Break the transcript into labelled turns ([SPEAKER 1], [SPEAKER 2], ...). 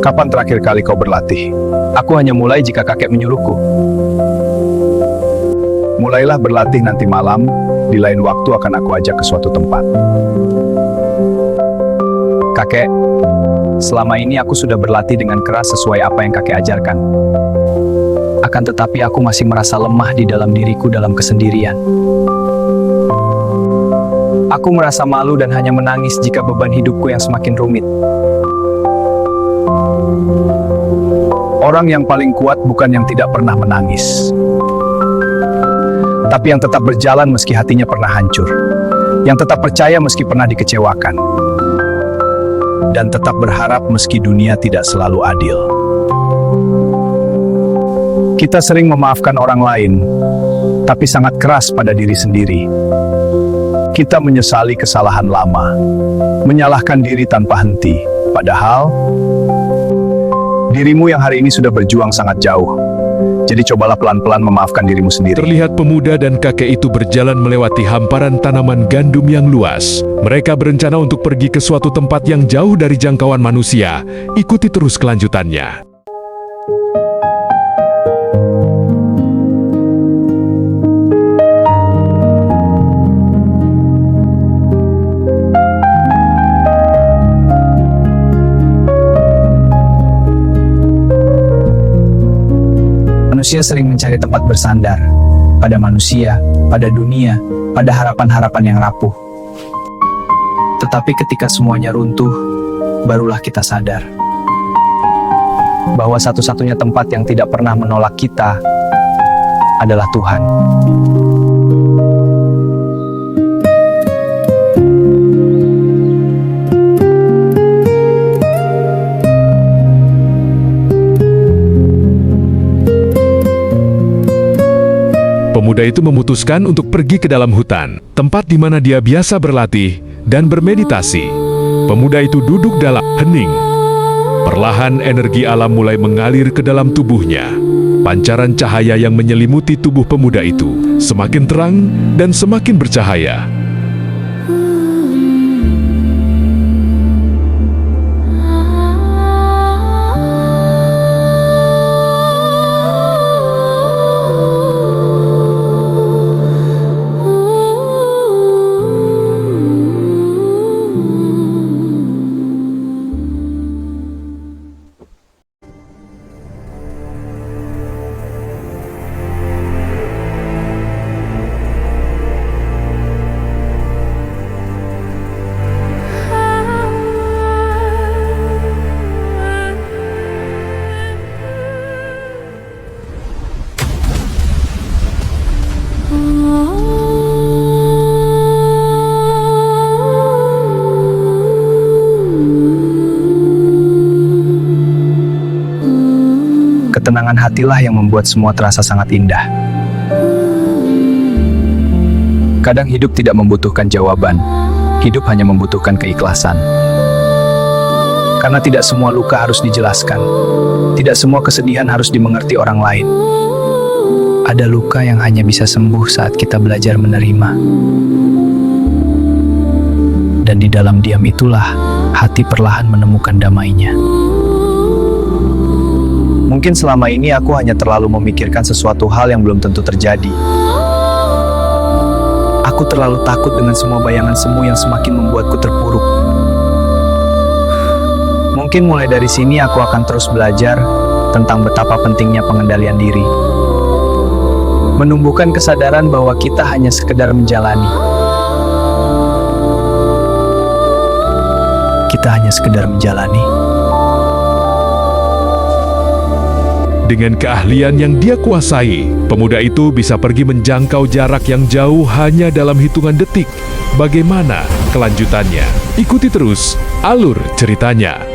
[SPEAKER 1] Kapan terakhir kali kau berlatih? Aku hanya mulai jika kakek menyuruhku. Mulailah berlatih nanti malam, di lain waktu akan aku ajak ke suatu tempat. Kakek, selama ini aku sudah berlatih dengan keras sesuai apa yang kakek ajarkan. Akan tetapi aku masih merasa lemah di dalam diriku dalam kesendirian. Aku merasa malu dan hanya menangis jika beban hidupku yang semakin rumit. Orang yang paling kuat bukan yang tidak pernah menangis, tapi yang tetap berjalan meski hatinya pernah hancur, yang tetap percaya meski pernah dikecewakan, dan tetap berharap meski dunia tidak selalu adil. Kita sering memaafkan orang lain, tapi sangat keras pada diri sendiri. Kita menyesali kesalahan lama, menyalahkan diri tanpa henti, padahal dirimu yang hari ini sudah berjuang sangat jauh. Jadi cobalah pelan-pelan memaafkan dirimu sendiri.
[SPEAKER 2] Terlihat pemuda dan kakek itu berjalan melewati hamparan tanaman gandum yang luas. Mereka berencana untuk pergi ke suatu tempat yang jauh dari jangkauan manusia. Ikuti terus kelanjutannya.
[SPEAKER 1] Manusia sering mencari tempat bersandar, pada manusia, pada dunia, pada harapan-harapan yang rapuh. Tetapi ketika semuanya runtuh, barulah kita sadar bahwa satu-satunya tempat yang tidak pernah menolak kita adalah Tuhan.
[SPEAKER 2] Pemuda itu memutuskan untuk pergi ke dalam hutan, tempat di mana dia biasa berlatih dan bermeditasi. Pemuda itu duduk dalam hening. Perlahan energi alam mulai mengalir ke dalam tubuhnya. Pancaran cahaya yang menyelimuti tubuh pemuda itu semakin terang dan semakin bercahaya.
[SPEAKER 1] Ketenangan hatilah yang membuat semua terasa sangat indah. Kadang hidup tidak membutuhkan jawaban, hidup hanya membutuhkan keikhlasan. Karena tidak semua luka harus dijelaskan, tidak semua kesedihan harus dimengerti orang lain. Ada luka yang hanya bisa sembuh saat kita belajar menerima. Dan di dalam diam itulah hati perlahan menemukan damainya. Mungkin selama ini aku hanya terlalu memikirkan sesuatu hal yang belum tentu terjadi. Aku terlalu takut dengan semua bayangan semu yang semakin membuatku terpuruk. Mungkin mulai dari sini aku akan terus belajar tentang betapa pentingnya pengendalian diri. Menumbuhkan kesadaran bahwa kita hanya sekedar menjalani. Kita hanya sekedar menjalani.
[SPEAKER 2] Dengan keahlian yang dia kuasai, pemuda itu bisa pergi menjangkau jarak yang jauh hanya dalam hitungan detik. Bagaimana kelanjutannya? Ikuti terus alur ceritanya.